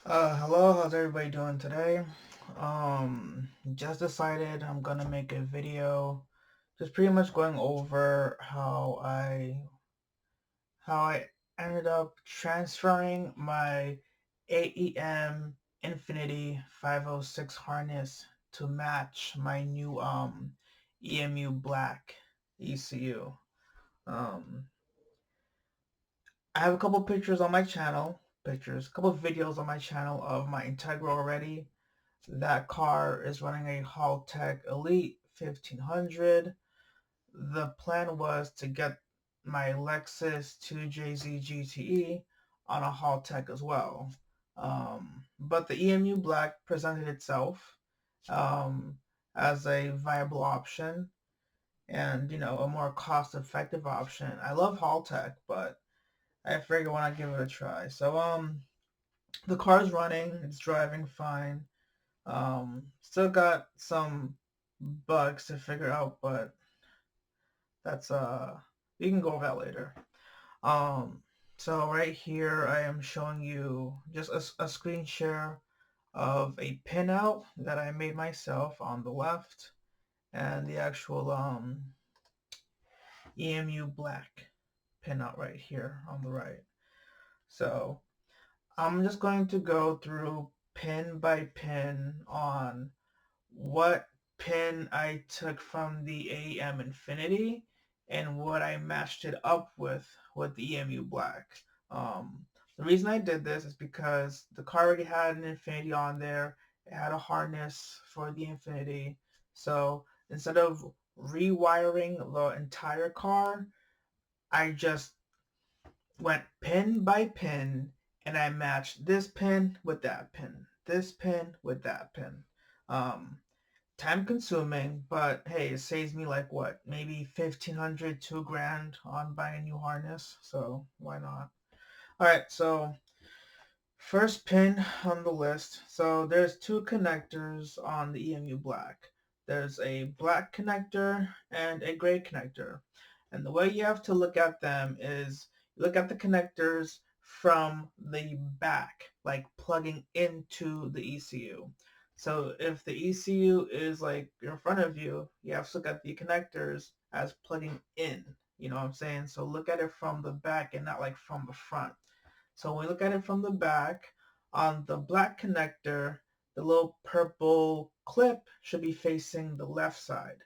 Hello, how's everybody doing today? Just decided I'm gonna make a video just pretty much going over how I ended up transferring my AEM Infinity 506 harness to match my new EMU Black ECU. Um I have a couple pictures on my channel, a couple videos on my channel of my Integral already. That car is running a Haltech Elite 1500. The plan was to get my Lexus 2JZ GTE on a Haltech as well. But the EMU Black presented itself um, as a viable option and, a more cost effective option. I love Haltech, but I figured why not give it a try. So, the car's running, it's driving fine. Still got some bugs to figure out, but that's we can go over that later. Um, so right here I am showing you just a screen share of a pinout that I made myself on the left, and the actual EMU Black pinout right here on the right. So I'm just going to go through pin by pin on what pin I took from the AEM Infinity and what I matched it up with the EMU Black. The reason I did this is because the car already had an Infinity on there. It had a harness for the Infinity. So instead of rewiring the entire car, I just went pin by pin and I matched this pin with that pin, this pin with that pin. Um, Time consuming, but hey, it saves me like what, maybe 1,500, 2 grand on buying a new harness. So why not? All right, so first pin on the list. So there's two connectors on the EMU Black. There's a black connector and a gray connector. And the way you have to look at them is you look at the connectors from the back, like plugging into the ECU. So if the ECU is like in front of you, you have to look at the connectors as plugging in. You know what I'm saying? So look at it from the back and not like from the front. So when we look at it from the back, on the black connector, the little purple clip should be facing the left side.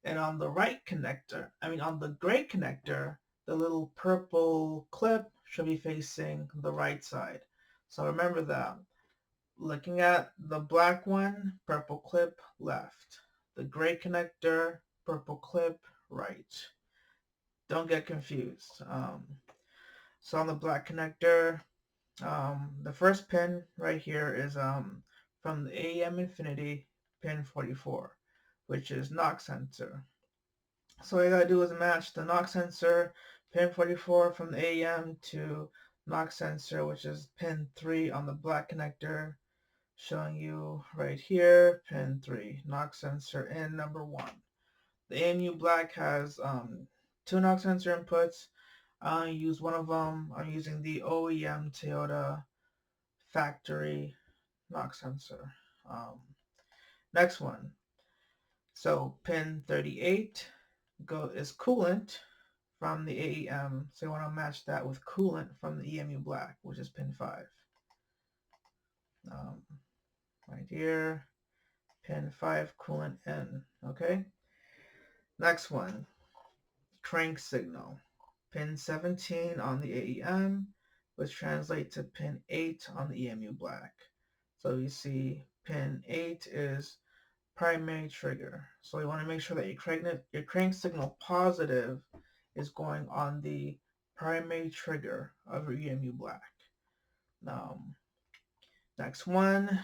And on the right connector, on the gray connector, the little purple clip should be facing the right side. So remember that. Looking at the black one, purple clip left. The gray connector, purple clip right. Don't get confused. So on the black connector, the first pin right here is from the AEM Infinity pin 44, which is knock sensor. So what I gotta do is match the knock sensor pin 44 from the AEM to knock sensor, which is pin 3 on the black connector, showing you right here, pin 3, knock sensor in number 1. The AMU Black has two knock sensor inputs. I use one of them. I'm using the OEM Toyota factory knock sensor. Um, Next one. So pin 38 is coolant from the AEM. So you want to match that with coolant from the EMU Black, which is pin 5. Um, right here, pin 5 coolant in. Okay. Next one, crank signal. Pin 17 on the AEM, which translates to pin 8 on the EMU Black. So you see pin 8 is primary trigger. So you want to make sure that your crank signal positive is going on the primary trigger of your EMU Black. Next one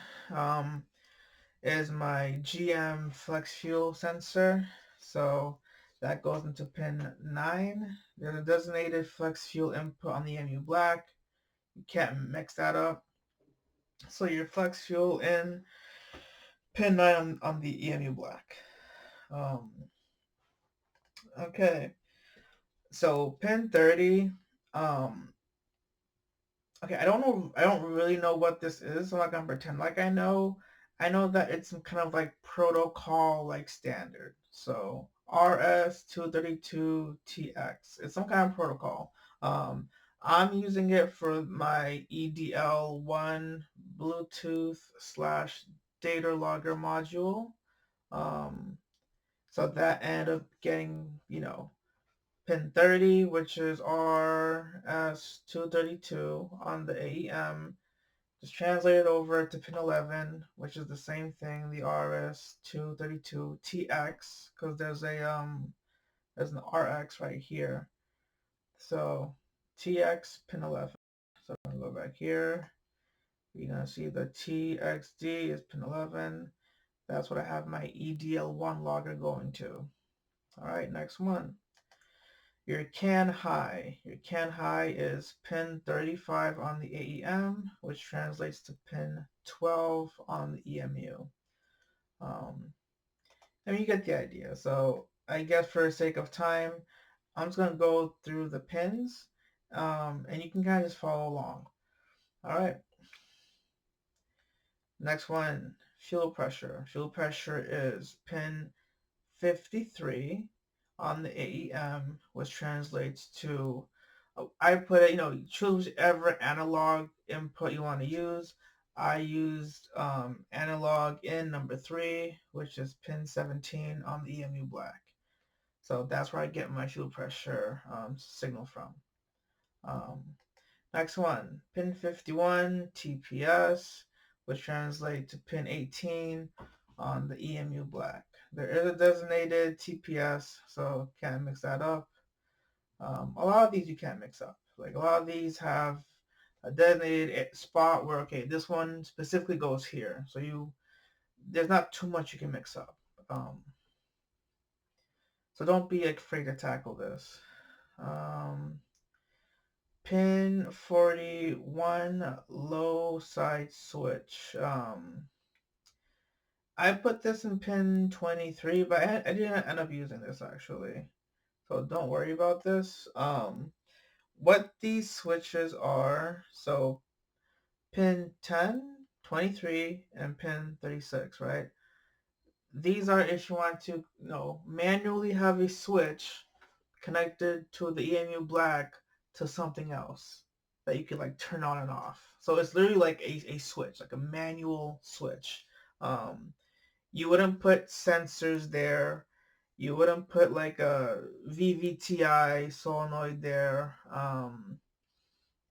is my GM flex fuel sensor. So that goes into pin 9. There's a designated flex fuel input on the EMU Black. You can't mix that up. So your flex fuel in pin 9 on the EMU Black. Um, okay, so pin 30, um, Okay, I don't really know what this is. So I'm not gonna pretend like I know. I know that it's some kind of like protocol like standard. So RS-232-TX. It's some kind of protocol. Um, I'm using it for my EDL1 Bluetooth slash data logger module. Um, so that ended up getting, pin 30, which is RS-232 on the AEM. Just translate it over to pin 11, which is the same thing, the RS-232TX, because there's an RX right here. So TX pin 11. So I'm gonna go back here. You're gonna see the TXD is pin 11. That's what I have my EDL1 logger going to. All right, next one. Your CAN high. Your CAN high is pin 35 on the AEM, which translates to pin 12 on the EMU. I mean, you get the idea. So I guess for the sake of time, I'm just going to go through the pins, and you can kind of just follow along. All right. Next one, fuel pressure. Fuel pressure is pin 53 on the AEM, which translates to, I put it, choose whichever analog input you want to use. I used analog in number 3, which is pin 17 on the EMU black. So that's where I get my fuel pressure signal from. Um, Next one, pin 51 TPS, which translates to pin 18 on the EMU black. There is a designated TPS, so can't mix that up. A lot of these you can't mix up. Like a lot of these have a designated spot where, okay, this one specifically goes here. So there's not too much you can mix up. So don't be afraid to tackle this. Pin 41 low side switch. I put this in pin 23, but I didn't end up using this actually. So don't worry about this. What these switches are, so pin 10, 23, and pin 36, right? These are if you want to, manually have a switch connected to the EMU black to something else that you could like turn on and off. So it's literally like a switch, like a manual switch. Um, you wouldn't put sensors there. You wouldn't put like a VVTI solenoid there.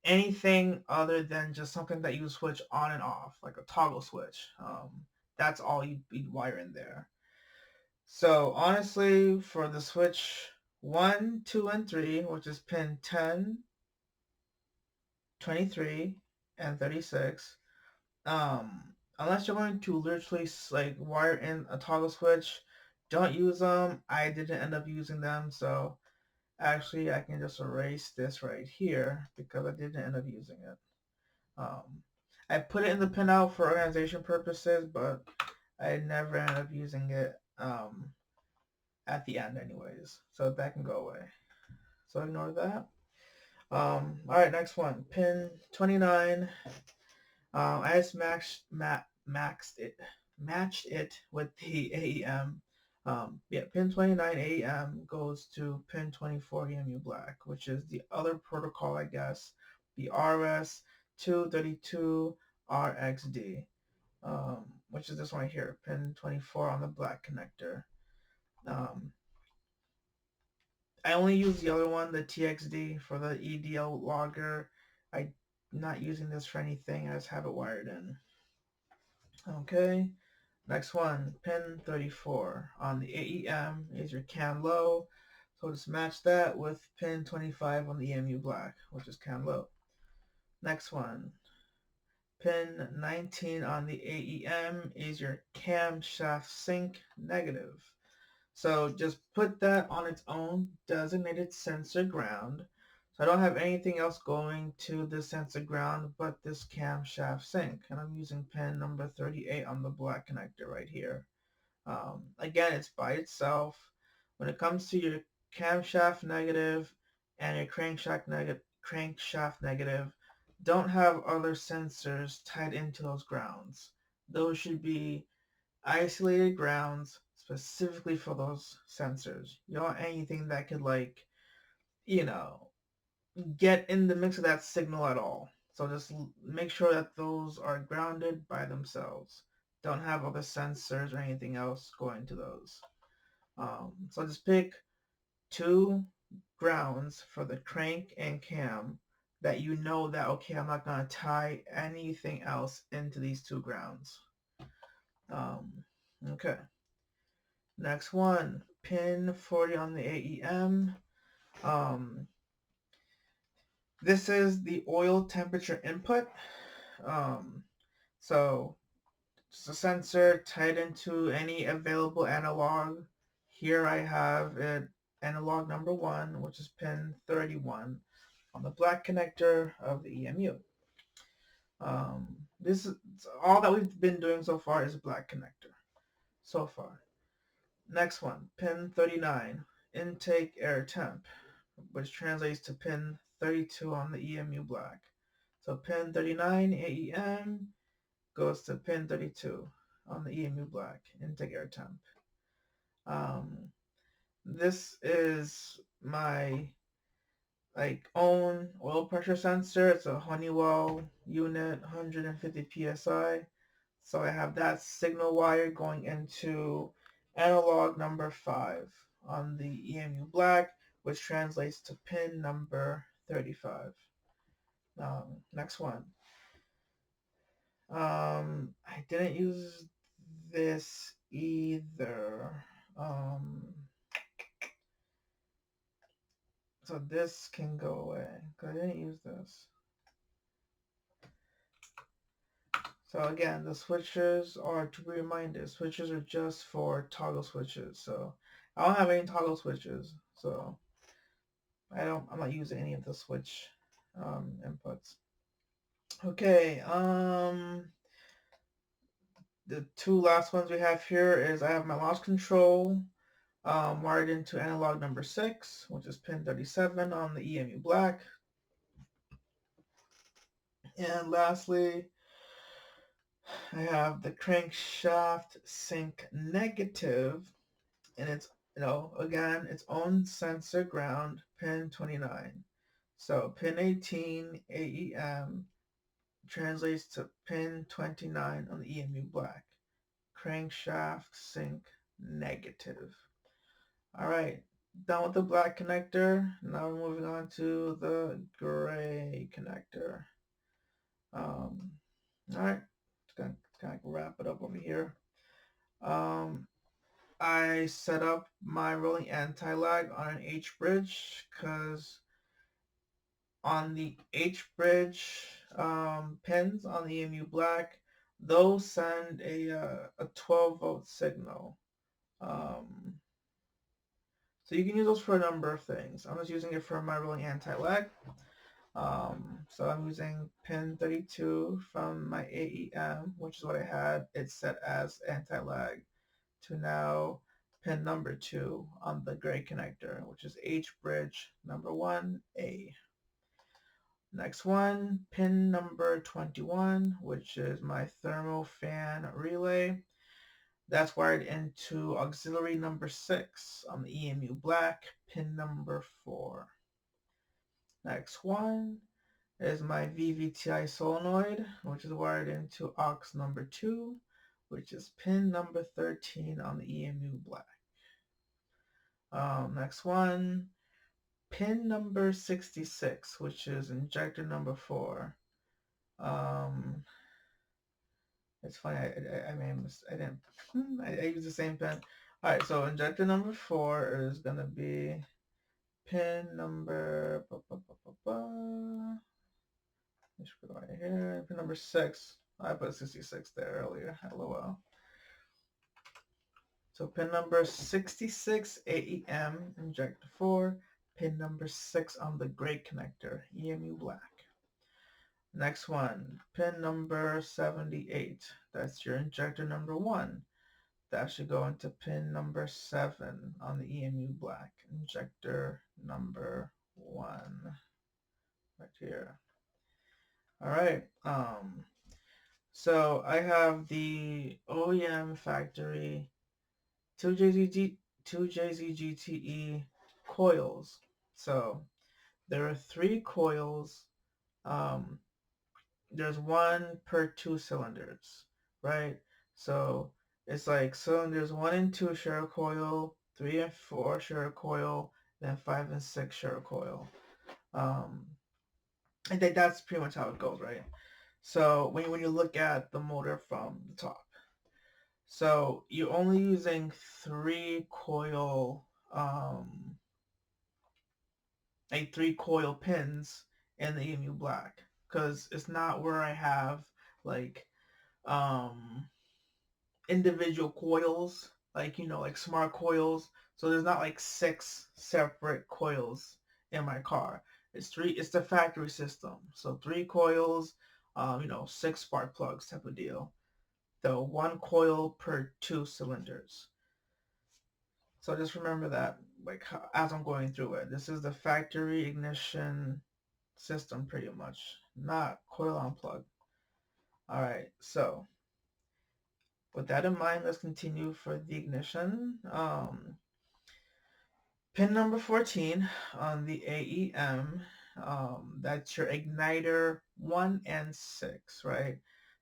Anything other than just something that you switch on and off, like a toggle switch. That's all you'd wire in there. So honestly, for the switch 1, 2, and 3, which is pin 10, 23, and 36, unless you're going to literally like wire in a toggle switch, don't use them. I didn't end up using them, so actually I can just erase this right here because I didn't end up using it. I put it in the pinout for organization purposes, but I never ended up using it at the end anyways, so that can go away. So ignore that. All right, next one, pin 29. I just matched it with the AEM. Yeah, pin 29 AEM goes to pin 24 EMU black, which is the other protocol, I guess, the RS-232 RXD, which is this one right here, pin 24 on the black connector. Um, I only use the other one, the TXD, for the EDL logger. I'm not using this for anything. I just have it wired in. Okay, next one, pin 34 on the AEM is your CAN low. So just match that with pin 25 on the EMU black, which is CAN low. Next one, pin 19 on the AEM is your camshaft sync negative. So just put that on its own designated sensor ground. So I don't have anything else going to the sensor ground but this camshaft sync. And I'm using pin number 38 on the black connector right here. Again, it's by itself. When it comes to your camshaft negative and your crankshaft negative, don't have other sensors tied into those grounds. Those should be isolated grounds specifically for those sensors. You don't want anything that could, like, you know, get in the mix of that signal at all. So just make sure that those are grounded by themselves. Don't have other sensors or anything else going to those. So just pick two grounds for the crank and cam that you know that, okay, I'm not going to tie anything else into these two grounds. Okay. Next one, pin 40 on the AEM. This is the oil temperature input. So it's a sensor tied into any available analog. Here I have it analog number 1, which is pin 31 on the black connector of the EMU. This is all that we've been doing so far is black connector so far. Next one, pin 39, intake air temp, which translates to pin 32 on the EMU black. So pin 39 AEM goes to pin 32 on the EMU black, intake air temp. This is my own oil pressure sensor. It's a Honeywell unit, 150 psi. So I have that signal wire going into analog number 5 on the EMU black, which translates to pin number 35. Next one. I didn't use this either. So this can go away because I didn't use this. So again, the switches are, to be reminded, switches are just for toggle switches. So I don't have any toggle switches, so I'm not using any of the switch inputs. Okay, the two last ones we have here is I have my mouse control wired into analog number 6, which is pin 37 on the EMU black. And lastly, I have the crankshaft sync negative, and it's, again, its own sensor ground, pin 29. So pin 18 AEM translates to pin 29 on the EMU black. Crankshaft sync negative. All right, done with the black connector. Now we're moving on to the gray connector. All right, just gonna kind of wrap it up over here. I set up my rolling anti-lag on an H-bridge because on the H-bridge pins on the EMU black, those send a 12 volt signal. So you can use those for a number of things. I'm just using it for my rolling anti-lag. So I'm using pin 32 from my AEM, which is what I had it set as anti-lag, to now pin number 2 on the gray connector, which is H bridge number 1A. Next one, pin number 21, which is my thermal fan relay. That's wired into auxiliary number 6 on the EMU black, pin number 4. Next one is my VVTI solenoid, which is wired into aux number 2, which is pin number 13 on the EMU black. Next one, pin number 66, which is injector number 4. It's funny, I used the same pin. Alright, so injector number 4 is going to be pin number, let's go right here, pin number 6. I put 66 there earlier, LOL. So pin number 66 AEM, injector 4, pin number 6 on the gray connector, EMU black. Next one, pin number 78. That's your injector number 1. That should go into pin number 7 on the EMU black, injector number 1. Right here. All right. So I have the OEM factory 2JZGTE coils. So there are 3 coils. Um, there's one per 2 cylinders, right? So it's like cylinders 1 and 2 share a coil, 3 and 4 share a coil, then 5 and 6 share a coil. Um, I think that's pretty much how it goes, right? So when you look at the motor from the top, so you're only using 3 coil, like 3 coil pins in the EMU black, because it's not where I have like um individual coils, like like smart coils. So there's not like 6 separate coils in my car. It's the factory system. So 3 coils, 6 spark plugs type of deal. So 1 coil per 2 cylinders. So just remember that, like as I'm going through it, this is the factory ignition system pretty much, not coil on plug. All right, so with that in mind, let's continue for the ignition. Pin number 14 on the AEM, that's your igniter 1 and 6, right?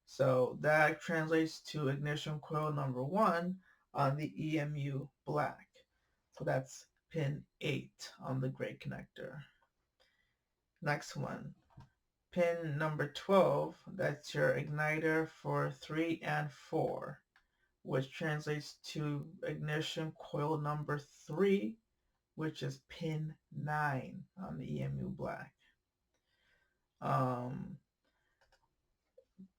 So that translates to ignition coil number 1 on the EMU black. So that's pin 8 on the gray connector. Next one, pin number 12, that's your igniter for 3 and 4, which translates to ignition coil number 3, which is pin 9 on the EMU black.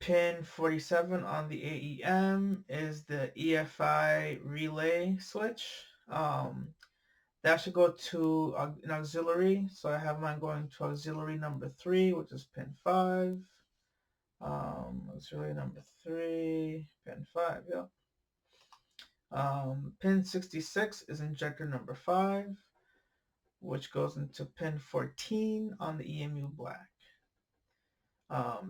Pin 47 on the AEM is the EFI relay switch. That should go to an auxiliary. So I have mine going to auxiliary number 3, which is pin 5. Auxiliary number 3, pin 5, yep. Pin 66 is injector number 5, which goes into pin 14 on the EMU black.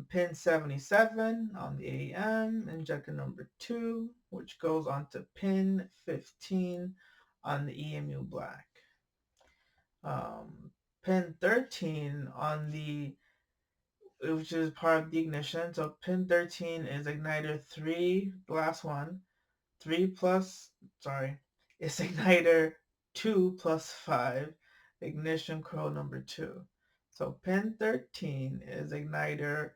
Pin 77 on the AEM, injector number 2, which goes onto pin 15 on the EMU black. Pin 13 on the, which is part of the ignition. So pin 13 is igniter 3, the last one. 3 plus, sorry, it's igniter 2 plus 5, ignition coil number 2. So pin 13 is igniter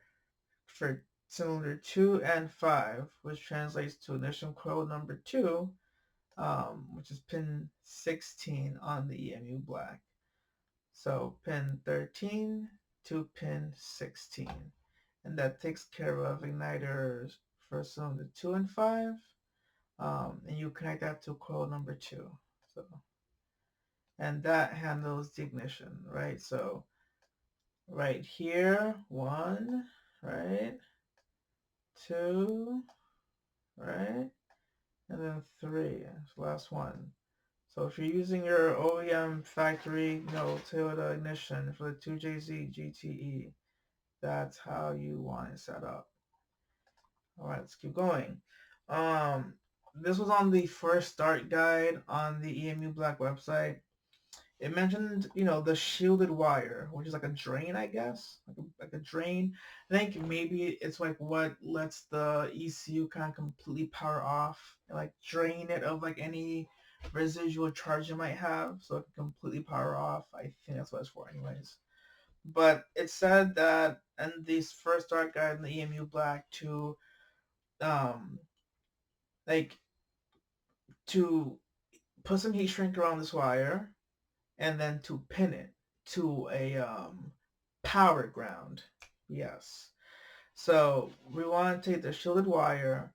for cylinder 2 and 5, which translates to ignition coil number 2, which is pin 16 on the EMU black. So pin 13 to pin 16. And that takes care of igniters for cylinder 2 and 5. And you connect that to coil number 2. So, and that handles the ignition, right? So right here, 1, right? 2, right? And then 3, last one. So if you're using your OEM factory, Toyota ignition for the 2JZ GTE, that's how you want it set up. All right, let's keep going. This was on the first start guide on the EMU Black website. It mentioned, the shielded wire, which is like a drain, I guess, like a drain. I think maybe it's like what lets the ECU kind of completely power off and like drain it of like any residual charge it might have, so it can completely power off. I think that's what it's for, anyways. But it said that in this first start guide in the EMU Black to um like to put some heat shrink around this wire and then to pin it to a power ground. Yes. So we want to take the shielded wire.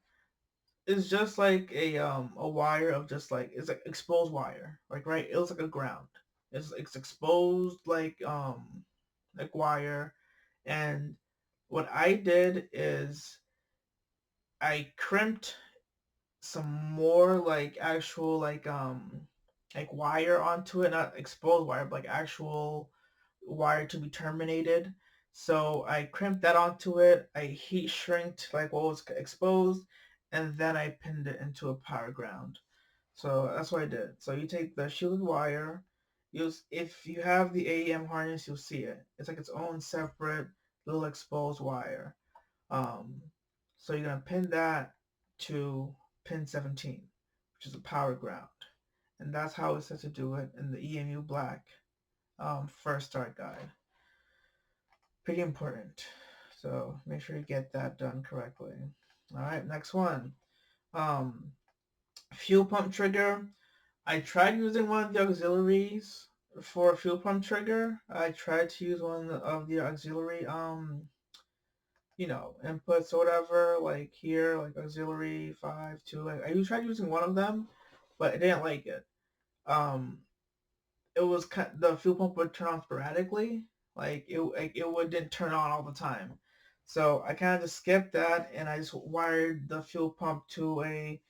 It's just like a wire of just like, it's like exposed wire. Like, right, it looks like a ground. It's exposed like wire. And what I did is I crimped some more like actual like wire onto it, not exposed wire, but like actual wire to be terminated. So I crimped that onto it. I heat shrinked like what was exposed, and then I pinned it into a power ground. So that's what I did. So you take the shielded wire. If you have the AEM harness, you'll see it. It's like its own separate little exposed wire. Um, so you're gonna pin that to pin 17, which is a power ground, and that's how it says to do it in the EMU Black first start guide. Pretty important. So make sure you get that done correctly. All right, next one. Um, fuel pump trigger. I tried using one of the auxiliaries for a fuel pump trigger. I tried to use one of the auxiliary inputs or whatever, like here, like auxiliary 5, 2. Like I tried using one of them, but I didn't like it. Um, it was the fuel pump would turn on sporadically, didn't turn on all the time. So I kind of just skipped that, and I just wired the fuel pump to a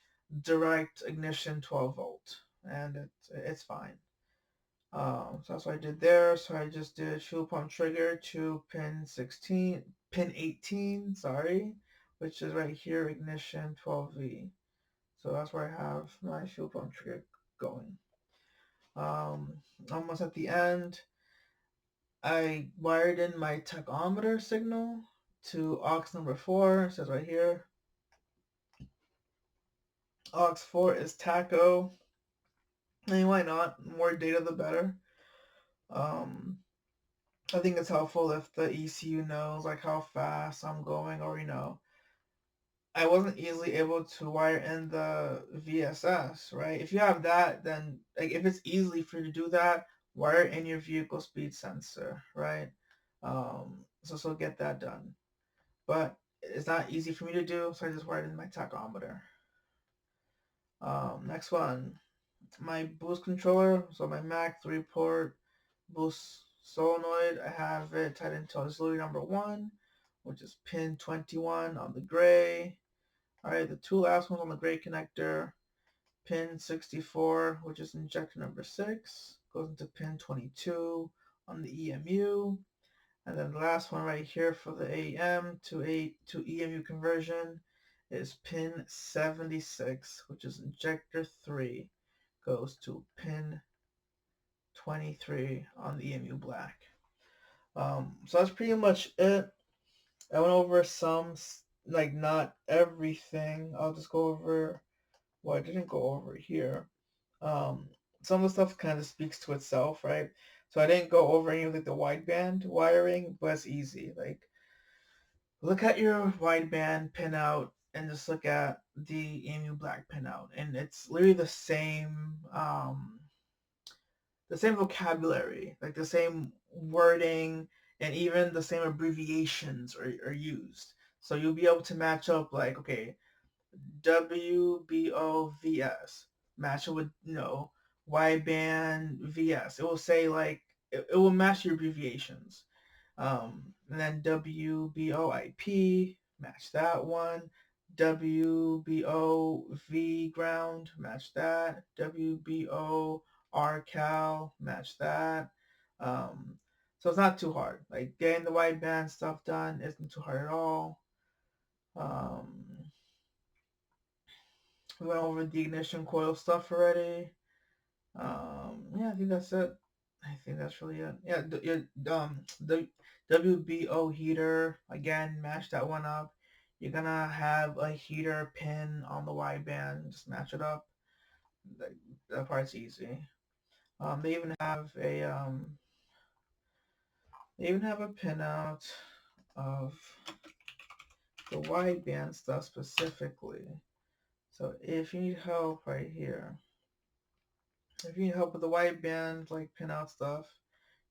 direct ignition 12 volt, and it's fine. So that's what I did there. So I just did fuel pump trigger to pin 18, sorry, which is right here, ignition 12V. So that's where I have my fuel pump trigger going. Almost at the end, I wired in my tachometer signal to aux number 4. It says right here, aux 4 is tacho. I mean, why not? More data, the better. I think it's helpful if the ECU knows like how fast I'm going, or I wasn't easily able to wire in the VSS, right? If you have that, then like if it's easily for you to do that, wire in your vehicle speed sensor, right? So get that done. But it's not easy for me to do, so I just wired in my tachometer. Next one, my boost controller. So my Mac 3-port boost solenoid, I have it tied into auxiliary number 1, which is pin 21 on the gray. Alright, the two last ones on the gray connector, pin 64, which is injector number 6, goes into pin 22 on the EMU. And then the last one right here for the AEM to EMU conversion is pin 76, which is injector 3, goes to pin 23 on the EMU Black. So that's pretty much it. I went over some, like not everything. I'll just go over what I didn't go over here. Um, some of the stuff kind of speaks to itself, right? So I didn't go over any of like the wideband wiring, but it's easy. Like look at your wideband pinout and just look at the EMU Black pinout, and it's literally the same vocabulary, like the same wording, and even the same abbreviations are used. So you'll be able to match up like, okay, WBOVS, match it with, wideband VS. It will say like, it will match your abbreviations. And then WBOIP, match that one. WBOV ground, match that. WBO RCal, match that. So it's not too hard. Like getting the wideband stuff done isn't too hard at all. We went over the ignition coil stuff already. Yeah, I think that's it. I think that's really it. Yeah, the WBO heater, again, match that one up. You're gonna have a heater pin on the wideband, just match it up. That part's easy. They even have a pinout of the wideband stuff specifically. So if you need help right here, if you need help with the wideband, like pinout stuff,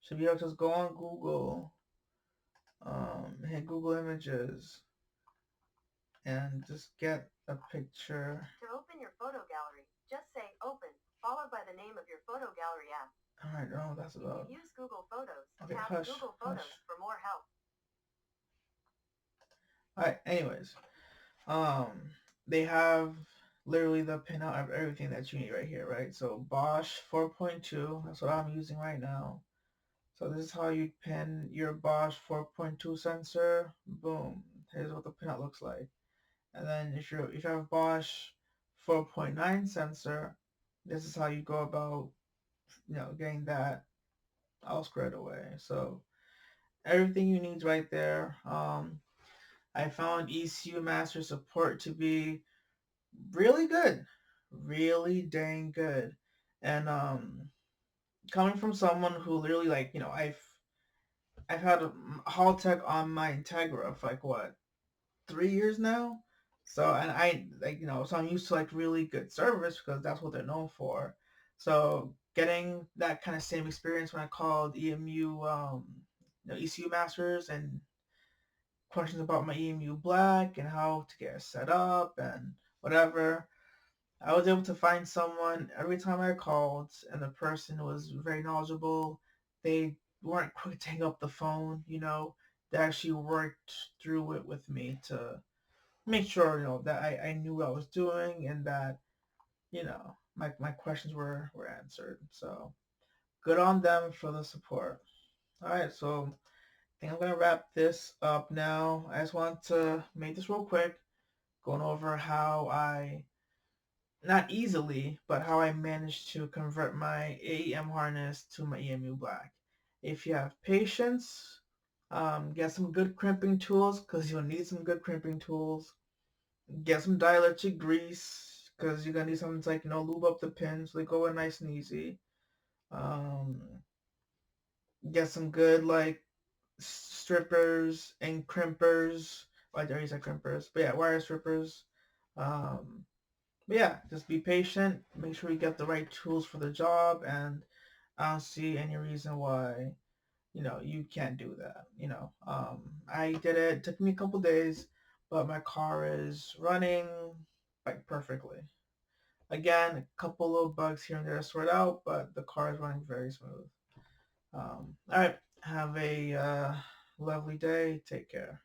should be able to just go on Google, hit Google Images, and just get a picture. To open your photo gallery, just say open, followed by the name of your photo gallery app. Alright, oh, that's You about. can use Google Photos. Okay, Tap hush, Google hush. Photos for more help. Alright, anyways, they have literally the pinout of everything that you need right here, right? So Bosch 4.2, that's what I'm using right now. So this is how you pin your Bosch 4.2 sensor. Boom. Here's what the pinout looks like. And then if you have Bosch 4.9 sensor, this is how you go about getting that all squared away. So everything you need right there. I found ECU master support to be really good, really dang good, and coming from someone who literally I've had a Haltech on my Integra for like what 3 years now. So and I so I'm used to like really good service because that's what they're known for. So getting that kind of same experience when I called EMU, ECU masters and questions about my EMU black and how to get it set up and whatever. I was able to find someone every time I called, and the person was very knowledgeable. They weren't quick to hang up the phone, They actually worked through it with me to make sure, that I knew what I was doing and that, my questions were answered. So good on them for the support. All right, so I think I'm gonna wrap this up now. I just want to make this real quick, going over how I not easily, but how I managed to convert my AEM harness to my EMU black. If you have patience, get some good crimping tools because you'll need some good crimping tools. Get some dielectric grease because you're gonna need something to lube up the pins so they go in nice and easy. Um, get some good strippers and crimpers. I already said crimpers, but yeah, wire strippers. Um, But yeah, just be patient. Make sure you get the right tools for the job, and I don't see any reason why you can't do that. I did it. It took me a couple days, but my car is running like perfectly. Again, a couple of bugs here and there to sort out, but the car is running very smooth. All right, have a lovely day. Take care.